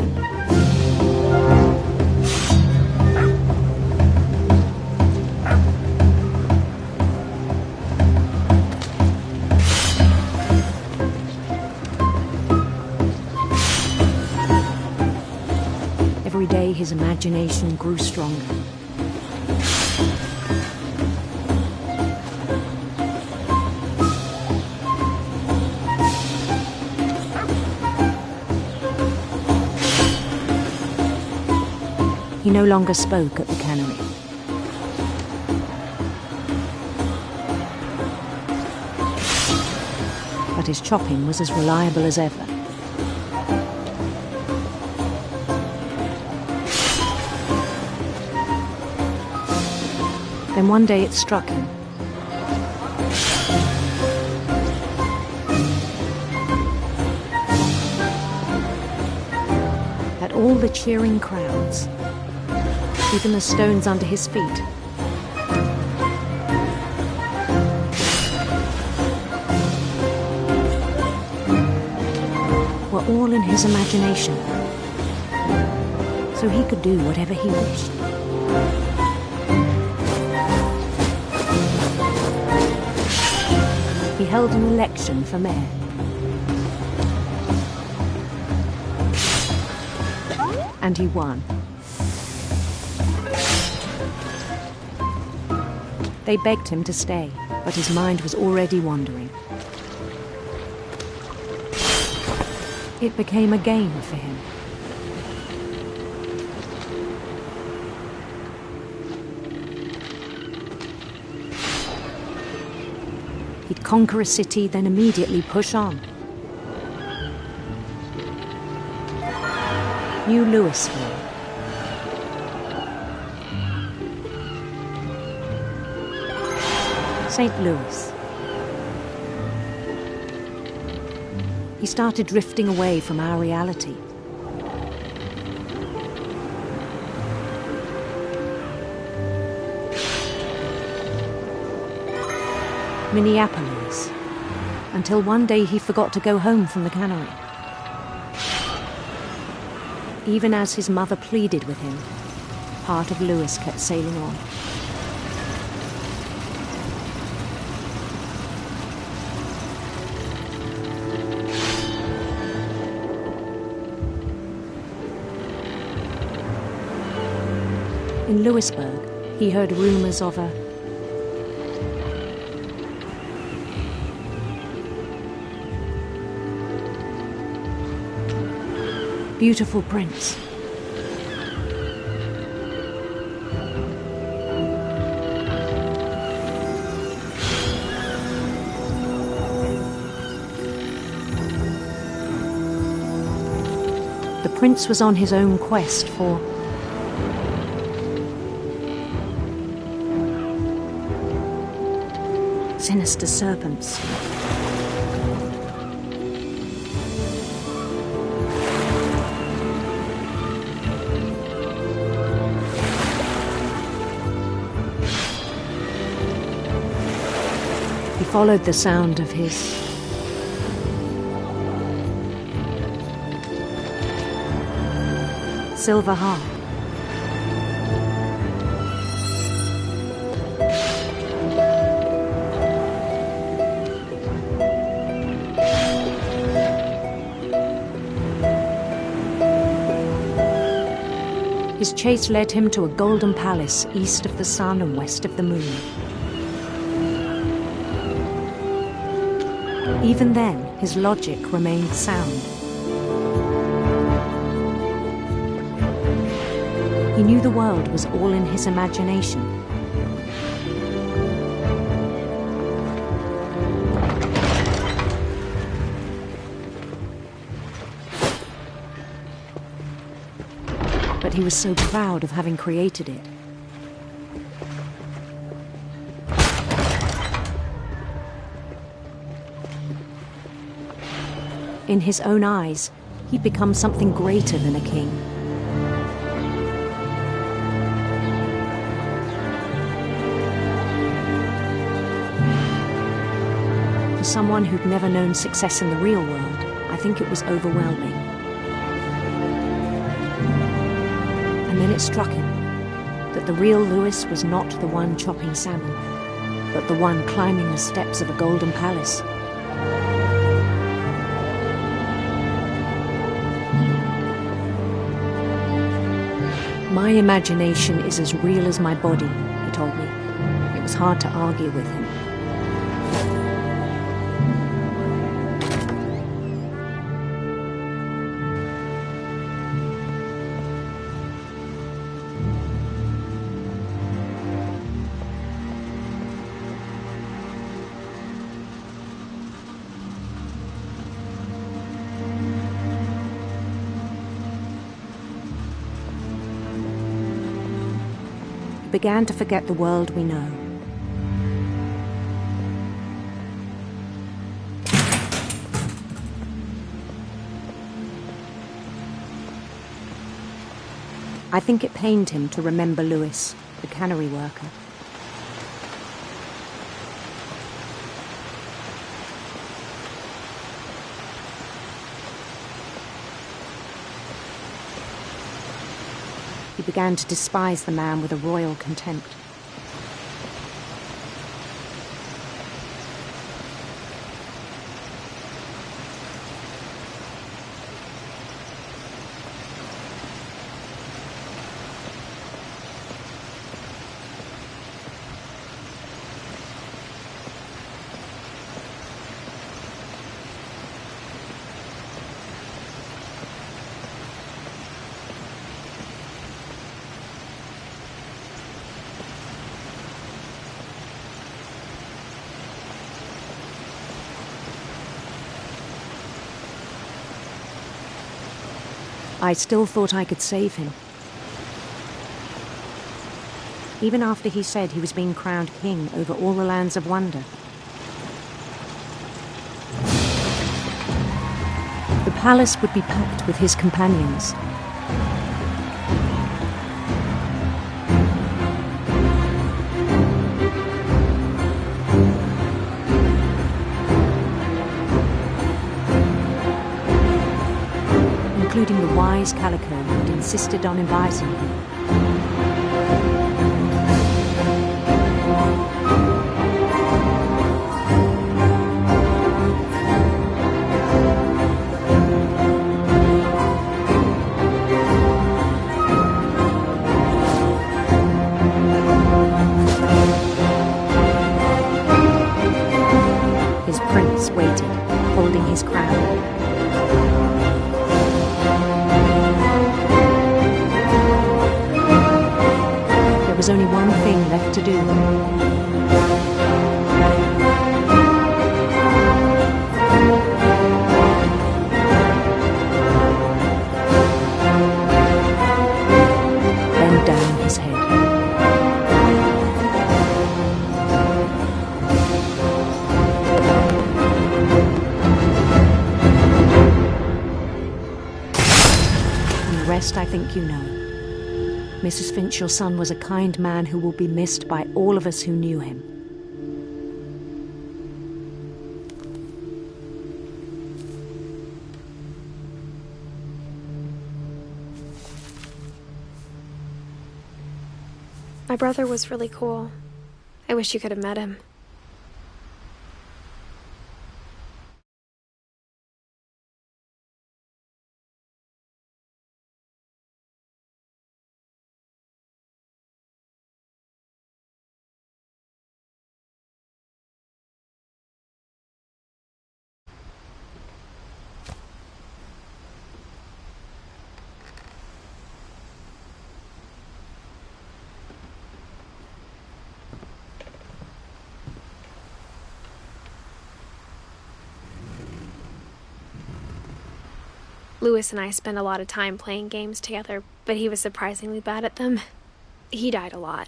Every day his imagination grew stronger. He no longer spoke at the cannery. But his chopping was as reliable as ever. Then one day it struck him. That all the cheering crowds, even the stones under his feet, were all in his imagination, so he could do whatever he wished. He held an election for mayor. And he won. They begged him to stay, but his mind was already wandering. It became a game for him. He'd conquer a city, then immediately push on. New Louisville. St. Louis. He started drifting away from our reality. Minneapolis, until one day he forgot to go home from the cannery. Even as his mother pleaded with him, part of Louis kept sailing on. In Louisburg, he heard rumors of a beautiful prince. The prince was on his own quest for sinister serpents. He followed the sound of his silver harp. His chase led him to a golden palace east of the sun and west of the moon. Even then, his logic remained sound. He knew the world was all in his imagination. But he was so proud of having created it. In his own eyes, he'd become something greater than a king. For someone who'd never known success in the real world, I think it was overwhelming. And then it struck him that the real Lewis was not the one chopping salmon, but the one climbing the steps of a golden palace. My imagination is as real as my body, he told me. It was hard to argue with him. Began to forget the world we know. I think it pained him to remember Lewis, the cannery worker. He began to despise the man with a royal contempt. I still thought I could save him. Even after he said he was being crowned king over all the lands of wonder. The palace would be packed with his companions. Including the wise Calico who'd insisted on advising him. His prince waited, holding his crown. There was only one thing left to do. Bend down his head. And the rest I think you know. Mrs. Finch, your son was a kind man who will be missed by all of us who knew him. My brother was really cool. I wish you could have met him. Lewis and I spent a lot of time playing games together, but he was surprisingly bad at them. He died a lot.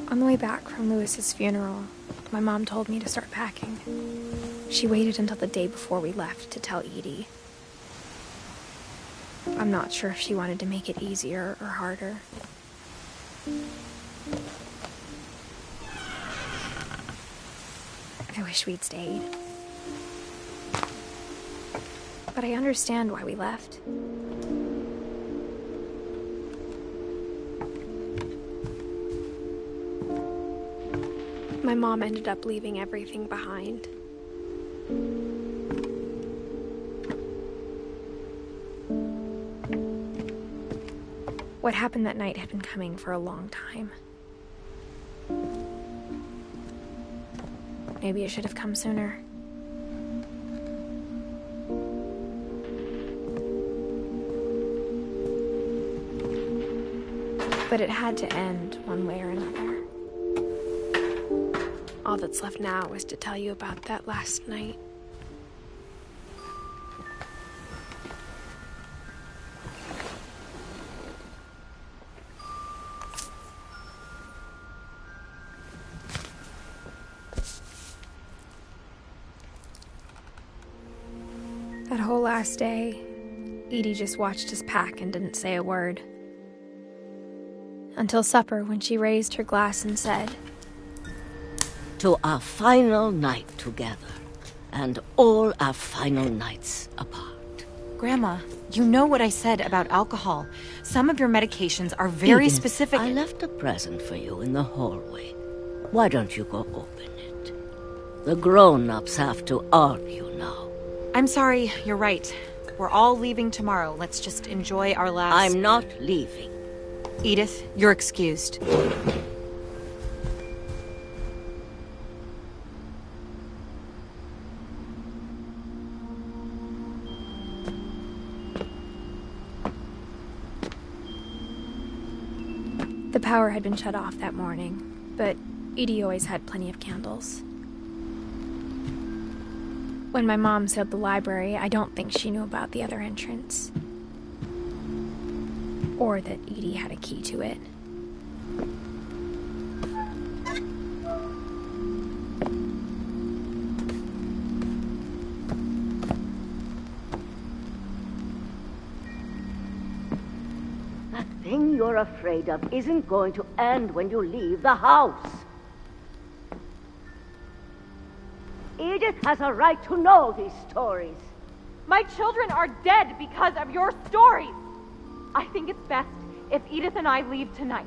On the way back from Lewis's funeral, my mom told me to start packing. She waited until the day before we left to tell Edie. I'm not sure if she wanted to make it easier or harder. I wish we'd stayed. But I understand why we left. My mom ended up leaving everything behind. What happened that night had been coming for a long time. Maybe it should have come sooner. But it had to end one way or another. All that's left now is to tell you about that last night. That whole last day, Edie just watched us pack and didn't say a word. Until supper, when she raised her glass and said, "To our final night together, and all our final nights apart." Grandma, you know what I said about alcohol. Some of your medications are very Edith, specific. I left a present for you in the hallway. Why don't you go open it? The grown-ups have to argue now. I'm sorry, you're right. We're all leaving tomorrow. Let's just enjoy our last... I'm not leaving. Edith, you're excused. The power had been shut off that morning, but Edie always had plenty of candles. When my mom sealed the library, I don't think she knew about the other entrance. Or that Edie had a key to it. That thing you're afraid of isn't going to end when you leave the house. Edith has a right to know these stories. My children are dead because of your stories. I think it's best if Edith and I leave tonight.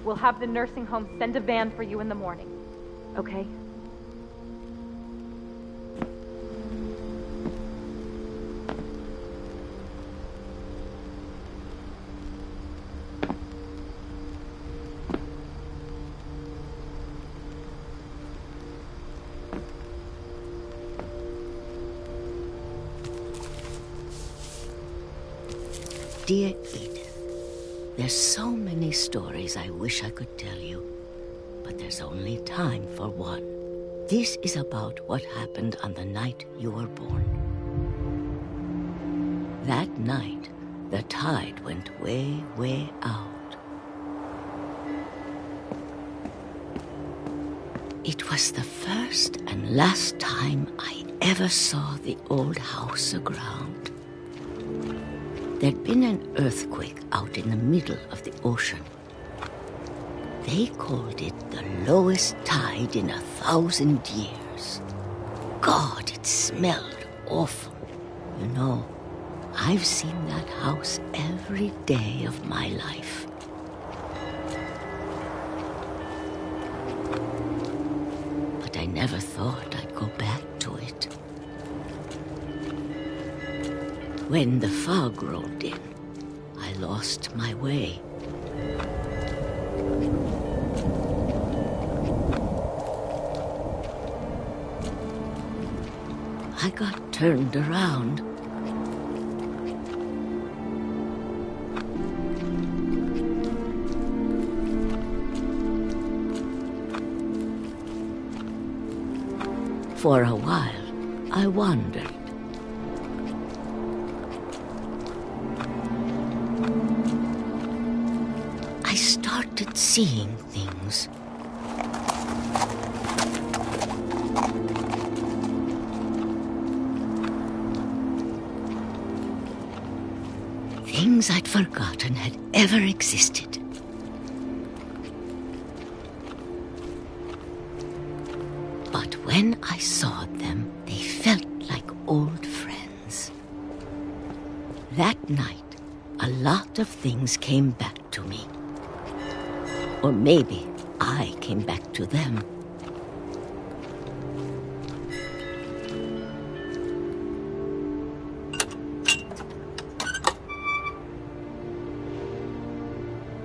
We'll have the nursing home send a van for you in the morning, okay? Dear Edith, there's so many stories I wish I could tell you, but there's only time for one. This is about what happened on the night you were born. That night, the tide went way, way out. It was the first and last time I ever saw the old house aground. There'd been an earthquake out in the middle of the ocean. They called it the lowest tide in 1,000 years. God, it smelled awful. You know, I've seen that house every day of my life. But I never thought I'd go back to it. When the fog rolled in, I lost my way. I got turned around. For a while, I wandered. I started seeing things. Things I'd forgotten had ever existed. But when I saw them, they felt like old friends. That night, a lot of things came back to me. Or maybe I came back to them.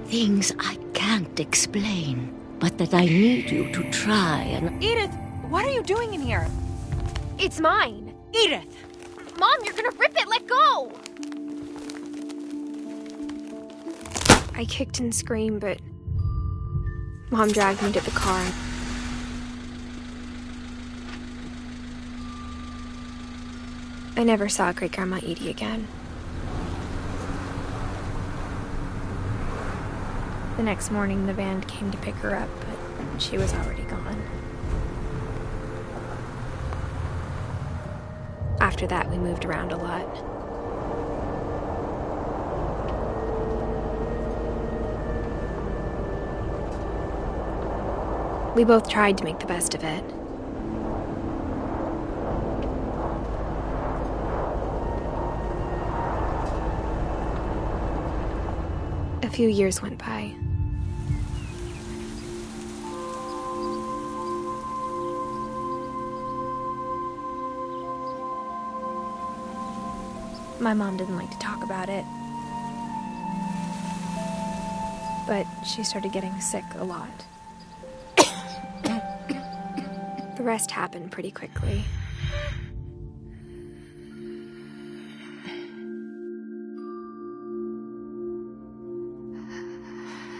Things I can't explain, but that I need you to try and... Edith, what are you doing in here? It's mine. Edith! Mom, you're gonna rip it! Let go! I kicked and screamed, but Mom dragged me to the car. I never saw Great-Grandma Edie again. The next morning, the band came to pick her up, but she was already gone. After that, we moved around a lot. We both tried to make the best of it. A few years went by. My mom didn't like to talk about it. But she started getting sick a lot. The rest happened pretty quickly.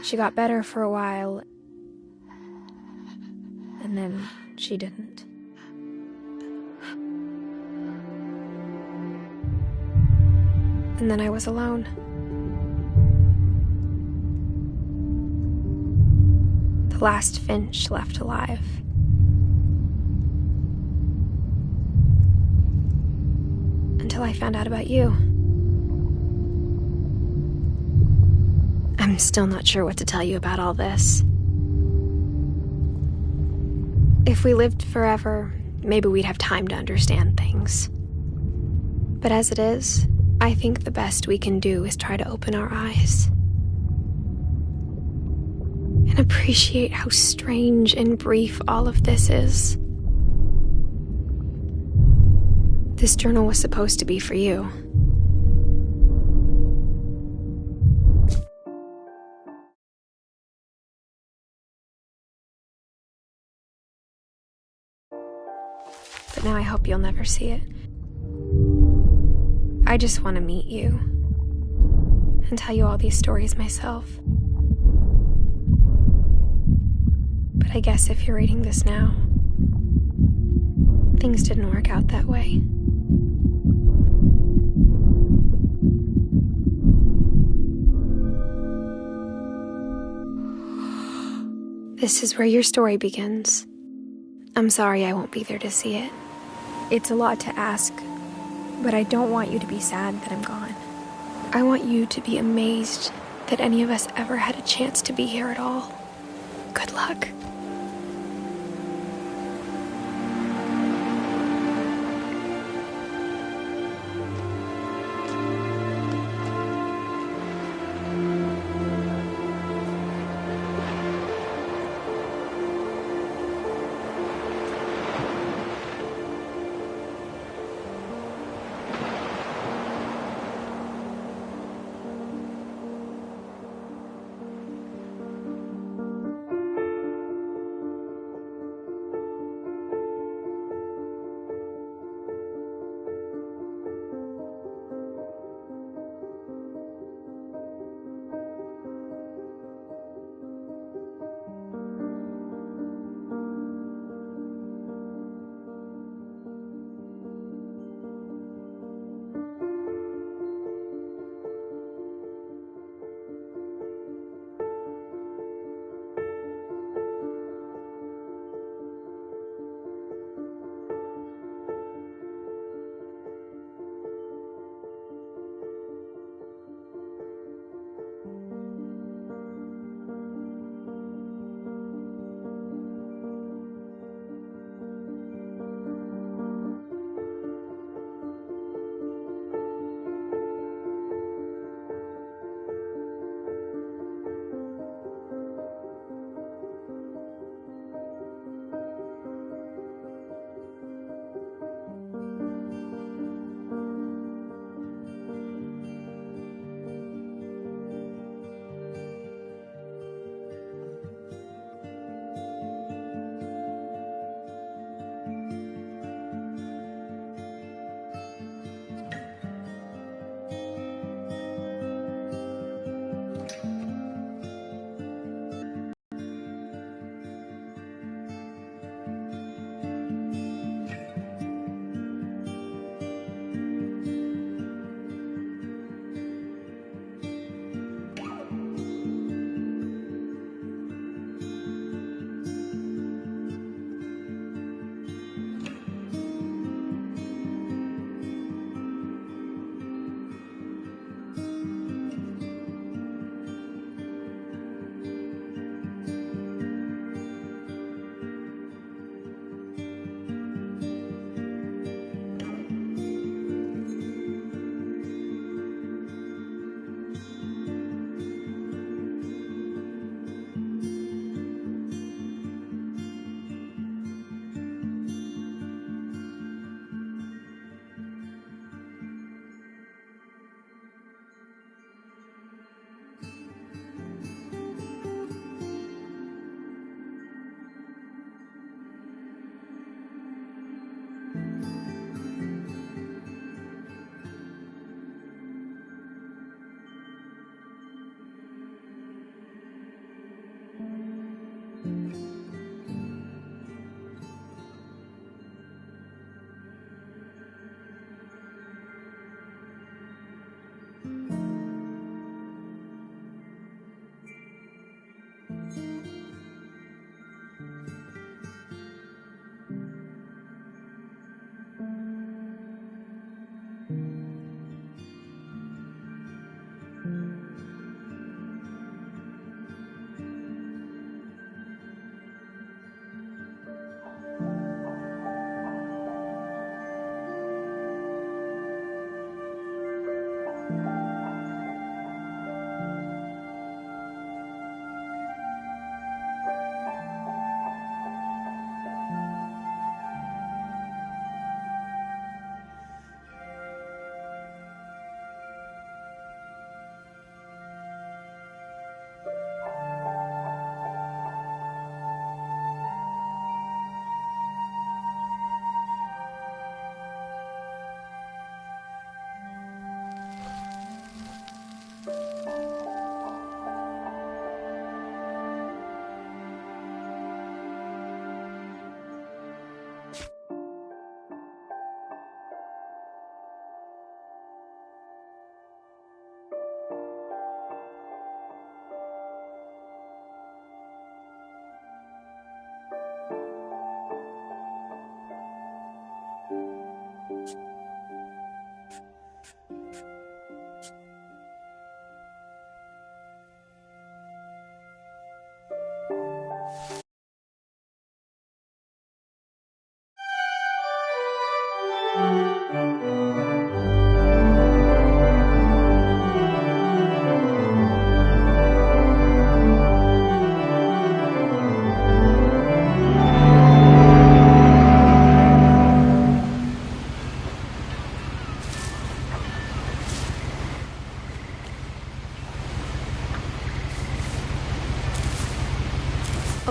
She got better for a while, and then she didn't. And then I was alone. The last Finch left alive. Until I found out about you. I'm still not sure what to tell you about all this. If we lived forever, maybe we'd have time to understand things. But as it is, I think the best we can do is try to open our eyes and appreciate how strange and brief all of this is. This journal was supposed to be for you. But now I hope you'll never see it. I just want to meet you and tell you all these stories myself. But I guess if you're reading this now, things didn't work out that way. This is where your story begins. I'm sorry I won't be there to see it. It's a lot to ask, but I don't want you to be sad that I'm gone. I want you to be amazed that any of us ever had a chance to be here at all. Good luck.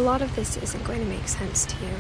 A lot of this isn't going to make sense to you.